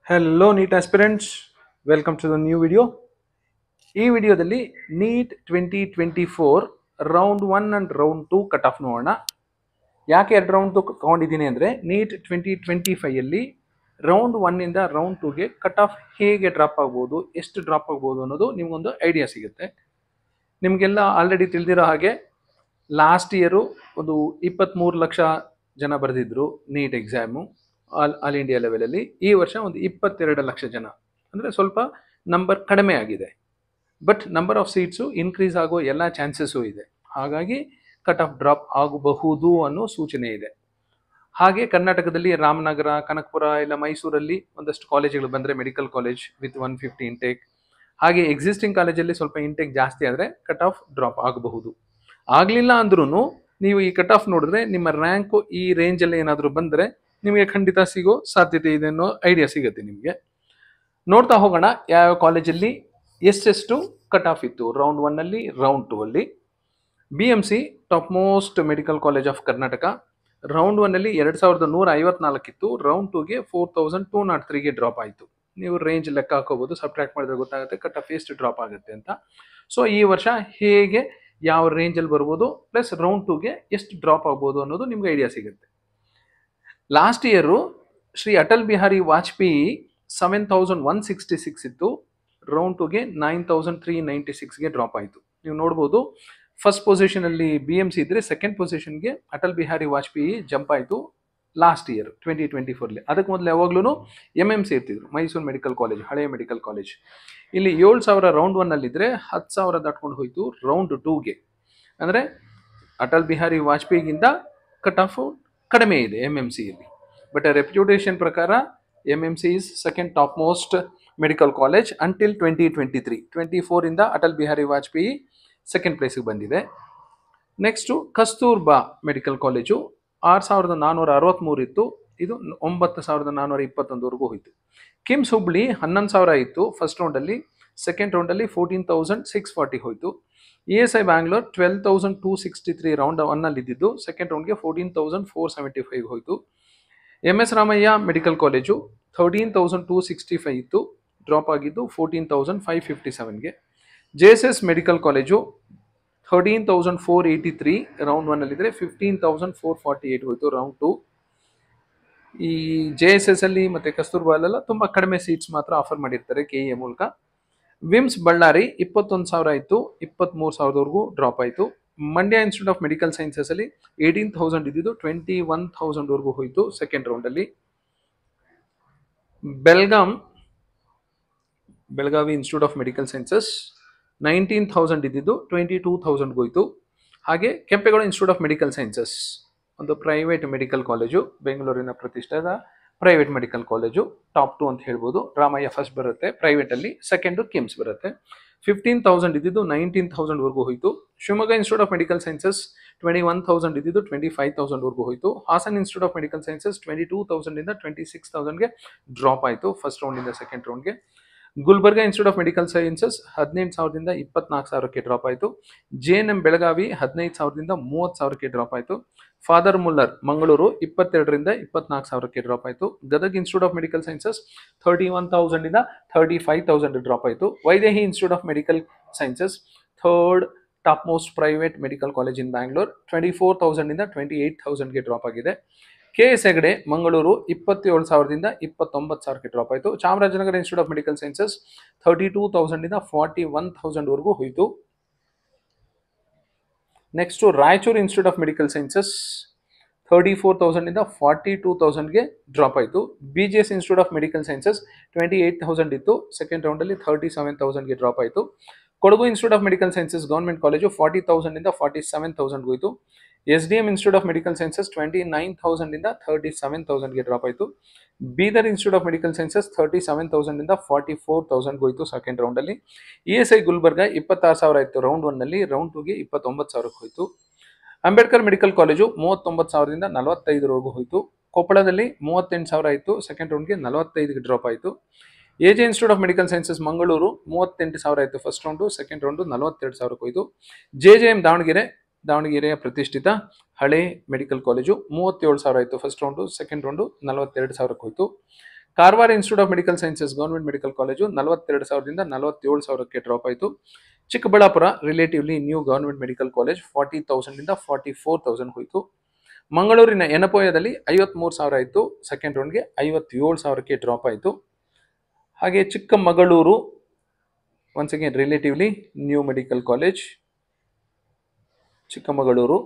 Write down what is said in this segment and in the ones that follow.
Hello NEET aspirants, welcome to the new video. ಈ ವಿಡಿಯೋದಲ್ಲಿ NEET 2024 round 1 and round 2 cut off ನೋಡೋಣ. ಯಾಕೆ ಎರಡು ರೌಂಡ್ ತಗೊಂಡಿದ್ದೀನಿ ಅಂದರೆ ನೀಟ್ 2025 ಅಲ್ಲಿ ರೌಂಡ್ 1 ಇಂದ ರೌಂಡ್ 2ಗೆ ಕಟ್ ಆಫ್ ಹೇಗೆ ಡ್ರಾಪ್ ಆಗ್ಬೋದು, ಎಷ್ಟು ಡ್ರಾಪ್ ಆಗ್ಬೋದು ಅನ್ನೋದು ನಿಮಗೊಂದು ಐಡಿಯಾ ಸಿಗುತ್ತೆ. ನಿಮಗೆಲ್ಲ ಆಲ್ರೆಡಿ ತಿಳಿದಿರೋ ಹಾಗೆ ಲಾಸ್ಟ್ ಇಯರು ಒಂದು 23 ಲಕ್ಷ ಜನ ಬರೆದಿದ್ರು ನೀಟ್ ಎಕ್ಸಾಮು ಆಲ್ ಇಂಡಿಯಾ ಲೆವೆಲಲ್ಲಿ. ಈ ವರ್ಷ ಒಂದು 22 ಲಕ್ಷ ಜನ, ಅಂದರೆ ಸ್ವಲ್ಪ ನಂಬರ್ ಕಡಿಮೆ ಆಗಿದೆ. But number of seats increase ಆಗೋ ಎಲ್ಲ ಚಾನ್ಸಸ್ಸು ಇದೆ. ಹಾಗಾಗಿ ಕಟ್ ಆಫ್ ಡ್ರಾಪ್ ಆಗಬಹುದು ಅನ್ನೋ ಸೂಚನೆ ಇದೆ. ಹಾಗೆ ಕರ್ನಾಟಕದಲ್ಲಿ ರಾಮನಗರ, ಕನಕಪುರ ಇಲ್ಲ ಮೈಸೂರಲ್ಲಿ ಒಂದಷ್ಟು ಕಾಲೇಜುಗಳು ಬಂದರೆ ಮೆಡಿಕಲ್ ಕಾಲೇಜ್ ವಿತ್ 150 ಇಂಟೇಕ್, ಹಾಗೆ ಎಕ್ಸಿಸ್ಟಿಂಗ್ ಕಾಲೇಜಲ್ಲಿ ಸ್ವಲ್ಪ ಇಂಟೇಕ್ ಜಾಸ್ತಿ ಆದರೆ ಕಟ್ ಆಫ್ ಡ್ರಾಪ್ ಆಗಬಹುದು. ಆಗಲಿಲ್ಲ ಅಂದ್ರೂ ನೀವು ಈ ಕಟ್ ಆಫ್ ನೋಡಿದ್ರೆ ನಿಮ್ಮ ರ್ಯಾಂಕು ಈ ರೇಂಜಲ್ಲಿ ಏನಾದರೂ ಬಂದರೆ ನಿಮಗೆ ಖಂಡಿತ ಸಿಗೋ ಸಾಧ್ಯತೆ ಇದೆ ಅನ್ನೋ ಐಡಿಯಾ ಸಿಗುತ್ತೆ ನಿಮಗೆ. ನೋಡ್ತಾ ಹೋಗೋಣ ಯಾವ ಕಾಲೇಜಲ್ಲಿ ಎಷ್ಟೆಷ್ಟು ಕಟ್ ಆಫ್ ಇತ್ತು ರೌಂಡ್ 1 ಅಲ್ಲಿ ರೌಂಡ್ 2 ಅಲ್ಲಿ. BMC top most medical college of Karnataka round 1 ಅಲ್ಲಿ 2154 ಇತ್ತು, ರೌಂಡ್ 2ಗೆ 4203ಗೆ ಡ್ರಾಪ್ ಆಯಿತು. ನೀವು ರೇಂಜ್ ಲೆಕ್ಕ ಹಾಕೋಬಹುದು, ಸಬ್ಟ್ರಾಕ್ಟ್ ಮಾಡಿದ್ರೆ ಗೊತ್ತಾಗುತ್ತೆ ಕಟ್ ಆಫ್ ಎಷ್ಟು ಡ್ರಾಪ್ ಆಗುತ್ತೆ ಅಂತ. ಸೊ ಈ ವರ್ಷ ಹೇಗೆ ಯಾವ ರೇಂಜಲ್ಲಿ ಬರ್ಬೋದು ಪ್ಲಸ್ ರೌಂಡ್ 2ಗೆ ಎಷ್ಟು ಡ್ರಾಪ್ ಆಗ್ಬೋದು ಅನ್ನೋದು ನಿಮ್ಗೆ ಐಡಿಯಾ ಸಿಗುತ್ತೆ. ಲಾಸ್ಟ್ ಇಯರು ಶ್ರೀ ಅಟಲ್ ಬಿಹಾರಿ ವಾಜಪೇಯಿ 7166 ಇತ್ತು, ರೌಂಡ್ 2ಗೆ 9396ಗೆ ಡ್ರಾಪ್ ಆಯಿತು. ನೀವು ನೋಡ್ಬೋದು ಫಸ್ಟ್ ಪೊಸಿಷನಲ್ಲಿ BMC ಇದ್ದರೆ ಸೆಕೆಂಡ್ ಪೊಸಿಷನ್ಗೆ ಅಟಲ್ ಬಿಹಾರಿ ವಾಜಪೇಯಿ ಜಂಪ್ ಆಯಿತು ಲಾಸ್ಟ್ ಇಯರ್ 2024. ಅದಕ್ಕೆ ಮೊದಲು ಯಾವಾಗ್ಲೂ MMC ಇರ್ತಿದ್ರು, ಮೈಸೂರು ಮೆಡಿಕಲ್ ಕಾಲೇಜ್, ಹಳೆಯ ಮೆಡಿಕಲ್ ಕಾಲೇಜ್. ಇಲ್ಲಿ 7000 ರೌಂಡ್ 1 ಅಲ್ಲಿದ್ದರೆ 10,000 ದಾಟ್ಕೊಂಡು ಹೋಯಿತು ರೌಂಡ್ 2ಗೆ. ಅಂದರೆ ಅಟಲ್ ಬಿಹಾರಿ ವಾಜಪೇಯಿಗಿಂತ ಕಟ್ ಆಫ್ ಕಡಿಮೆ ಇದೆ MMC ಇಲ್ಲಿ. ಬಟ್ ರೆಪ್ಯುಟೇಷನ್ ಪ್ರಕಾರ MMC is second top most medical college until 2023. 24 ಇಂದ ಅಟಲ್ ಬಿಹಾರಿ ವಾಜಪೇಯಿ ಸೆಕೆಂಡ್ ಪ್ಲೇಸಿಗೆ ಬಂದಿದೆ. ನೆಕ್ಸ್ಟು ಕಸ್ತೂರ್ಬಾ ಮೆಡಿಕಲ್ ಕಾಲೇಜು 6463 ಇತ್ತು, ಇದು 9421ವರೆಗೂ ಹೋಯಿತು. ಕಿಮ್ಸ್ ಹುಬ್ಳಿ 11,000 ಇತ್ತು ಫಸ್ಟ್ ರೌಂಡಲ್ಲಿ, ಸೆಕೆಂಡ್ ರೌಂಡಲ್ಲಿ 14,640 ಹೋಯಿತು. ESI ಬ್ಯಾಂಗ್ಳೂರ್ 12,263 ರೌಂಡ್ 1 ಅಲ್ಲಿ ಇದ್ದಿದ್ದು, ಸೆಕೆಂಡ್ ರೌಂಡ್ಗೆ 14,475 ಹೋಯಿತು. MS ರಾಮಯ್ಯ ಮೆಡಿಕಲ್ ಕಾಲೇಜು 13,265 ಇತ್ತು, ಡ್ರಾಪ್ ಆಗಿದ್ದು 14,557ಗೆ. JSS ಮೆಡಿಕಲ್ ಕಾಲೇಜು 13,483 ರೌಂಡ್ 1 ಅಲ್ಲಿದ್ದರೆ 15,448 ಹೋಯಿತು ರೌಂಡ್ 2. ಈ JSS ಅಲ್ಲಿ ಮತ್ತು ಕಸ್ತೂರ್ಬಾಲೆಲ್ಲ ತುಂಬ ಕಡಿಮೆ ಸೀಟ್ಸ್ ಮಾತ್ರ ಆಫರ್ ಮಾಡಿರ್ತಾರೆ KEA ಮೂಲಕ. ವಿಮ್ಸ್ ಬಳ್ಳಾರಿ 21,000 ಇತ್ತು, 23,000ವರೆಗೂ ಡ್ರಾಪ್ ಆಯಿತು. Mandya institute of medical sciences ಅಲ್ಲಿ 18,000 ಇದ್ದಿದ್ದು 21,000ವರೆಗೂ ಹೋಯಿತು ಸೆಕೆಂಡ್ ರೌಂಡಲ್ಲಿ. Belagavi institute of medical sciences 19,000 ಇದ್ದಿದ್ದು 22,000 ಹೋಯಿತು. ಹಾಗೆ Kempegowda institute of medical sciences ಒಂದು ಪ್ರೈವೇಟ್ ಮೆಡಿಕಲ್ ಕಾಲೇಜು, ಬೆಂಗಳೂರಿನ ಪ್ರತಿಷ್ಠಿತ ಪ್ರೈವೇಟ್ ಮೆಡಿಕಲ್ ಕಾಲೇಜು, ಟಾಪ್ 2 ಅಂತ ಹೇಳ್ಬೋದು. ರಾಮಯ್ಯ ಫಸ್ಟ್ ಬರುತ್ತೆ ಪ್ರೈವೇಟಲ್ಲಿ, ಸೆಕೆಂಡು ಕಿಮ್ಸ್ ಬರುತ್ತೆ. 15,000 ಇದ್ದಿದ್ದು 19,000ವರೆಗೂ ಹೋಯಿತು. Shivamogga institute of medical sciences 21,000 ಇದ್ದಿದ್ದು 25,000ವರೆಗೂ ಹೋಯಿತು. Hassan institute of medical sciences 22,000 ಇಂದ 26,000ಗೆ ಡ್ರಾಪ್ ಆಯಿತು ಫಸ್ಟ್ ರೌಂಡಿಂದ ಸೆಕೆಂಡ್ ರೌಂಡ್ಗೆ. Gulbarga institute of medical sciences 18,000ದಿಂದ 24,000ಕ್ಕೆ ಡ್ರಾಪ್ ಆಯಿತು. JNM ಬೆಳಗಾವಿ 15,000ದಿಂದ 30,000ಕ್ಕೆ ಡ್ರಾಪ್ ಆಯಿತು. ಫಾದರ್ ಮುಲ್ಲರ್ ಮಂಗಳೂರು 22ರಿಂದ 24,000ಕ್ಕೆ ಡ್ರಾಪ್ ಆಯಿತು. Gadag institute of medical sciences 31,000ದಿಂದ 35,000 ಡ್ರಾಪ್ ಆಯಿತು. Vydehi institute of medical sciences third top most private medical college ಇನ್ ಬ್ಯಾಂಗ್ಳೂರ್ 24,000ದಿಂದ 28,000ಗೆ ಡ್ರಾಪ್ ಆಗಿದೆ. KS ಹೆಗಡೆ ಮಂಗಳೂರು 27,000ದಿಂದ 29,000ಕ್ಕೆ ಡ್ರಾಪ್ ಆಯಿತು. Chamarajanagar institute of medical sciences 32,000ದಿಂದ 41,000ವರೆಗೂ ಹೋಯಿತು. Next Raichur institute of medical sciences 34,000ದಿಂದ 42,000ಗೆ ಡ್ರಾಪ್ ಆಯಿತು. BGS institute of medical sciences 28,000 ಇತ್ತು, ಸೆಕೆಂಡ್ ರೌಂಡಲ್ಲಿ 37,000ಗೆ ಡ್ರಾಪ್ ಆಯಿತು. Kodagu institute of medical sciences government college 40,000ದಿಂದ 47,000 ಹೋಯಿತು. SDM institute of medical sciences 29,000ದಿಂದ 37,000ಗೆ ಡ್ರಾಪ್ ಆಯಿತು. Bidar institute of medical sciences 37,000ದಿಂದ 44,000 ಹೋಯಿತು ಸೆಕೆಂಡ್ ರೌಂಡಲ್ಲಿ. ESI ಗುಲ್ಬರ್ಗ 26,000 ಇತ್ತು ರೌಂಡ್ 1ನಲ್ಲಿ, ರೌಂಡ್ 2ಗೆ 29,000ಕ್ಕೆ ಹೋಯಿತು. ಅಂಬೇಡ್ಕರ್ ಮೆಡಿಕಲ್ ಕಾಲೇಜು 39,000ದಿಂದ 45,000ವರೆಗೂ ಹೋಯಿತು. ಕೊಪ್ಪಳದಲ್ಲಿ 38,000 ಇತ್ತು, ಸೆಕೆಂಡ್ ರೌಂಡ್ಗೆ 45ಗೆ ಡ್ರಾಪ್ ಆಯಿತು. AJ institute of medical sciences Mangaluru 38,000 ಇತ್ತು ಫಸ್ಟ್ ರೌಂಡು, ಸೆಕೆಂಡ್ ರೌಂಡು 42,000ಕ್ಕೆ ಹೋಯಿತು. JJM ದಾವಣಗೆರೆಯ ಪ್ರತಿಷ್ಠಿತ ಹಳೆ ಮೆಡಿಕಲ್ ಕಾಲೇಜು 37,000 ಇತ್ತು ಫಸ್ಟ್ ರೌಂಡು, ಸೆಕೆಂಡ್ ರೌಂಡು 42,000ಕ್ಕೆ ಹೋಯಿತು. Karwar institute of medical sciences government medical college 42,000ದಿಂದ 47,000ಕ್ಕೆ ಡ್ರಾಪ್ ಆಯಿತು. Chikkaballapur relatively new government medical college 40,000ದಿಂದ 44,000 ಹೋಯಿತು. ಮಂಗಳೂರಿನ ಎನಪೋಯದಲ್ಲಿ 53,000 ಆಯಿತು, ಸೆಕೆಂಡ್ ರೌಂಡ್ಗೆ 57,000ಕ್ಕೆ ಡ್ರಾಪ್ ಆಯಿತು. ಹಾಗೆ Chikkamagaluru once again relatively new medical college Chikkamagaluru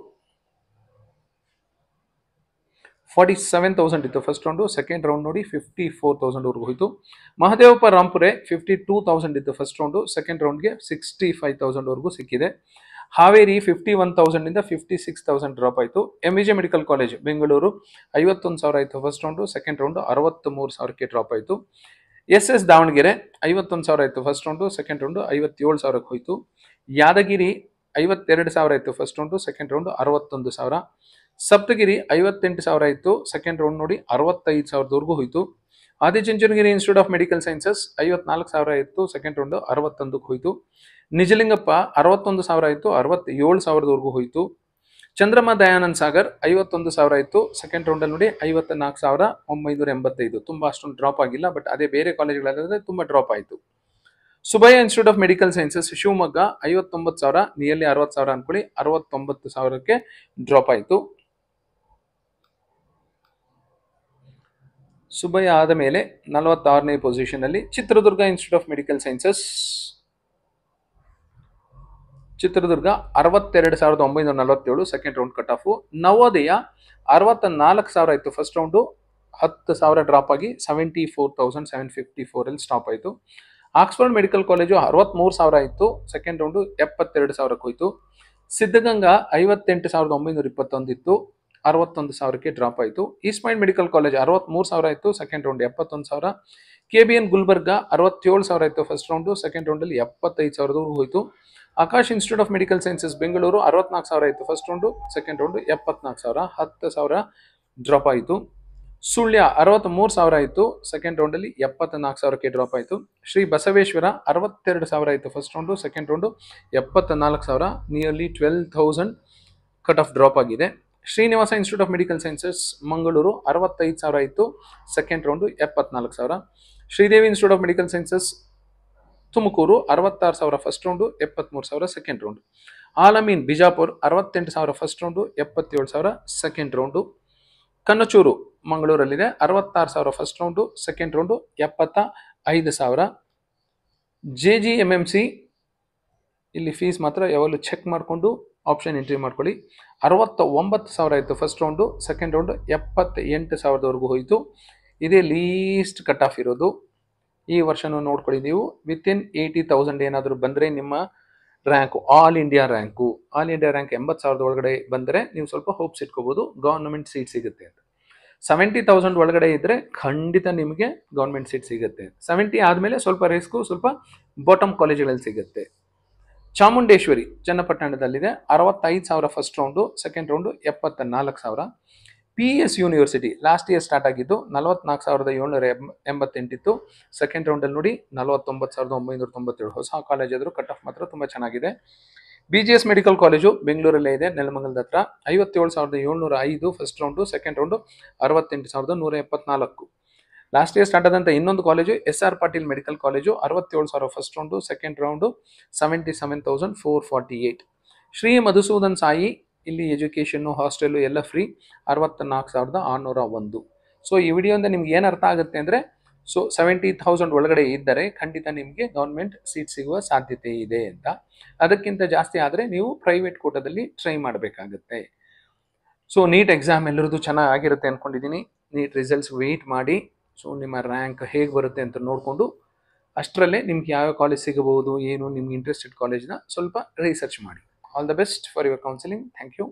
47,000 ಇತ್ತು ಫಸ್ಟ್ ರೌಂಡು, ಸೆಕೆಂಡ್ ರೌಂಡ್ ನೋಡಿ 54,000ವರೆಗೂ ಹೋಯಿತು. ಮಹದೇವಪ್ಪ ರಾಂಪುರೆ 52,000 ಇತ್ತು ಫಸ್ಟ್ ರೌಂಡು, ಸೆಕೆಂಡ್ ರೌಂಡ್ಗೆ 65,000ವರೆಗೂ ಸಿಕ್ಕಿದೆ. ಹಾವೇರಿ 51,000ದಿಂದ 56,000 ಡ್ರಾಪ್ ಆಯಿತು. MVJ ಮೆಡಿಕಲ್ ಕಾಲೇಜ್ ಬೆಂಗಳೂರು 51,000 ಆಯಿತು ಫಸ್ಟ್ ರೌಂಡು, ಸೆಕೆಂಡ್ ರೌಂಡು 63,000ಕ್ಕೆ ಡ್ರಾಪ್ ಆಯಿತು. SS ದಾವಣಗೆರೆ 51,000 ಆಯಿತು ಫಸ್ಟ್ ರೌಂಡು, ಸೆಕೆಂಡ್ ರೌಂಡು 57,000ಕ್ಕೆ ಹೋಯಿತು. ಯಾದಗಿರಿ 52,000 ಆಯಿತು first round, second round 61,000. Saptagiri 58,000 ಆಯಿತು, ಸೆಕೆಂಡ್ ರೌಂಡ್ ನೋಡಿ 65,000ವರೆಗೂ ಹೋಯಿತು. Adichunchanagiri institute of medical sciences 54,000 ಆಯಿತು, ಸೆಕೆಂಡ್ ರೌಂಡ್ 61ಕ್ಕೆ ಹೋಯಿತು. ನಿಜಲಿಂಗಪ್ಪ 61,000 ಆಯಿತು, 67,000ವರೆಗೂ ಹೋಯಿತು. ಚಂದ್ರಮ್ಮ ದಯಾನಂದ್ ಸಾಗರ್ 51,000 ಆಯಿತು, ಸೆಕೆಂಡ್ ರೌಂಡಲ್ಲಿ ನೋಡಿ 54,985. ತುಂಬ ಅಷ್ಟೊಂದು ಡ್ರಾಪ್ ಆಗಿಲ್ಲ, ಬಟ್ ಅದೇ ಬೇರೆ ಕಾಲೇಜ್ಗಳಾದರೆ ತುಂಬ ಡ್ರಾಪ್ ಆಯಿತು. Subbaiah institute of medical sciences Shivamogga 59,000, nearly 60,000 ಅನ್ಕೊಳ್ಳಿ, 69,000ಕ್ಕೆ ಡ್ರಾಪ್ ಆಯಿತು. ಸುಬ್ಬಯ್ಯ ಆದ ಮೇಲೆ 46ನೇ ಪೊಸಿಷನಲ್ಲಿ Chitradurga institute of medical sciences Chitradurga 62,947 second round cut off. Navodaya 64,000 ಆಯಿತು ಫಸ್ಟ್ ರೌಂಡು, 10,000 ಡ್ರಾಪ್ ಆಗಿ 74,754 ಅಲ್ಲಿ ಸ್ಟಾಪ್ ಆಯಿತು. ಆಕ್ಸ್ಫರ್ಡ್ ಮೆಡಿಕಲ್ ಕಾಲೇಜು 63,000 ಆಯಿತು, ಸೆಕೆಂಡ್ ರೌಂಡು 72,000ಕ್ಕೆ ಹೋಯಿತು. ಸಿದ್ಧಗಂಗಾ 58,921 ಇತ್ತು, 61,000ಕ್ಕೆ ಡ್ರಾಪ್ ಆಯಿತು. ಈಸ್ಟ್ ಪಾಯಿಂಟ್ ಮೆಡಿಕಲ್ ಕಾಲೇಜ್ 63,000 ಆಯಿತು, ಸೆಕೆಂಡ್ ರೌಂಡ್ 71,000. KBN ಗುಲ್ಬರ್ಗ 67,000 ಆಯಿತು ಫಸ್ಟ್ ರೌಂಡು, ಸೆಕೆಂಡ್ ರೌಂಡಲ್ಲಿ 75,000ವರೆಗೂ ಹೋಯಿತು. Akash institute of medical sciences Bengaluru 64,000 ಆಯಿತು first round, second round 74,000, 10,000 drop ಆಯಿತು. ಸುಳ್ಯ 63,000 ಆಯಿತು, ಸೆಕೆಂಡ್ ರೌಂಡಲ್ಲಿ 74,000ಕ್ಕೆ ಡ್ರಾಪ್ ಆಯಿತು. ಶ್ರೀ ಬಸವೇಶ್ವರ 62,000 ಆಯಿತು first round, second round 74,000, nearly 12,000 cut off drop ಆಗಿದೆ. Srinivasa institute of medical sciences Mangaluru 65,000 ಆಯಿತು, second round 74,000. Sridevi institute of medical sciences Tumakuru 66,000 first round, 73,000 second round. Al Ameen Bijapur 68,000 first round, 77,000 second round. Kanachur ಮಂಗಳೂರಲ್ಲಿದೆ 66,000 first round, second round 75,000. JGMMC ಇಲ್ಲಿ fees ಮಾತ್ರ ಯಾವಾಗಲೂ check ಮಾಡಿಕೊಂಡು option entry ಮಾಡ್ಕೊಳ್ಳಿ. 69,000 ಆಯಿತು first round, second round 78,000ವರೆಗೂ ಹೋಯಿತು. ಇದೇ ಲೀಸ್ಟ್ ಕಟ್ ಆಫ್ ಇರೋದು. ಈ ವರ್ಷನೂ ನೋಡ್ಕೊಳ್ಳಿ ನೀವು, ವಿತಿನ್ 80,000 ಏನಾದರೂ ಬಂದರೆ ನಿಮ್ಮ ರ್ಯಾಂಕು ಆಲ್ ಇಂಡಿಯಾ ರ್ಯಾಂಕ್ 80,000 ಒಳಗಡೆ ಬಂದರೆ ನೀವು ಸ್ವಲ್ಪ ಹೋಪ್ಸ್ ಇಟ್ಕೋಬೋದು ಗೌರ್ಮೆಂಟ್ ಸೀಟ್ ಸಿಗುತ್ತೆ ಅಂತ. 70,000 ಒಳಗಡೆ ಇದ್ದರೆ ಖಂಡಿತ ನಿಮಗೆ ಗೌರ್ಮೆಂಟ್ ಸೀಟ್ ಸಿಗುತ್ತೆ. 70 ಆದಮೇಲೆ ಸ್ವಲ್ಪ ರಿಸ್ಕು, ಸ್ವಲ್ಪ ಬಾಟಮ್ ಕಾಲೇಜುಗಳಲ್ಲಿ ಸಿಗುತ್ತೆ. ಚಾಮುಂಡೇಶ್ವರಿ ಚನ್ನಪಟ್ಟಣದಲ್ಲಿದೆ 65,000 ಫಸ್ಟ್ round, second round 74,000. PS university last year start ಆಗಿದ್ದು 44,788 ಇತ್ತು, ಸೆಕೆಂಡ್ ರೌಂಡಲ್ಲಿ ನೋಡಿ 49,997. ಹೊಸ ಕಾಲೇಜ್ ಆದರೂ ಕಟ್ ಆಫ್ ಮಾತ್ರ ತುಂಬ ಚೆನ್ನಾಗಿದೆ. BGS ಮೆಡಿಕಲ್ ಕಾಲೇಜು ಬೆಂಗಳೂರಲ್ಲೇ ಇದೆ, ನೆಲಮಂಗಲದ ಹತ್ರ 57,705 first round, second round 68,174. Last year start ಆದಂಥ ಇನ್ನೊಂದು college SR Patil medical college 67,000 first round, second round 77,448. Shri Madhusudan Sai ಇಲ್ಲಿ ಎಜುಕೇಷನ್ನು ಹಾಸ್ಟೆಲು ಎಲ್ಲ ಫ್ರೀ 64,601. ಸೊ ಈ ವಿಡಿಯೋಯಿಂದ ನಿಮ್ಗೆ ಏನು ಅರ್ಥ ಆಗುತ್ತೆ ಅಂದರೆ, ಸೊ 70,000 ಒಳಗಡೆ ಇದ್ದರೆ ಖಂಡಿತ ನಿಮಗೆ ಗೌರ್ಮೆಂಟ್ ಸೀಟ್ ಸಿಗುವ ಸಾಧ್ಯತೆ ಇದೆ ಅಂತ. ಅದಕ್ಕಿಂತ ಜಾಸ್ತಿ ಆದರೆ ನೀವು ಪ್ರೈವೇಟ್ ಕೋಟಾದಲ್ಲಿ ಟ್ರೈ ಮಾಡಬೇಕಾಗತ್ತೆ. ಸೊ ನೀಟ್ ಎಕ್ಸಾಮ್ ಎಲ್ಲರದ್ದು ಚೆನ್ನಾಗಿರುತ್ತೆ ಅಂದ್ಕೊಂಡಿದ್ದೀನಿ. ನೀಟ್ ರಿಸಲ್ಟ್ಸ್ ವೆಯ್ಟ್ ಮಾಡಿ, ಸೊ ನಿಮ್ಮ ರ್ಯಾಂಕ್ ಹೇಗೆ ಬರುತ್ತೆ ಅಂತ ನೋಡಿಕೊಂಡು ಅಷ್ಟರಲ್ಲೇ ನಿಮ್ಗೆ ಯಾವ ಕಾಲೇಜ್ ಸಿಗಬಹುದು, ಏನು ನಿಮ್ಗೆ ಇಂಟ್ರೆಸ್ಟೆಡ್ ಕಾಲೇಜ್ನ ಸ್ವಲ್ಪ ರಿಸರ್ಚ್ ಮಾಡಿ. All the best for your counselling. Thank you.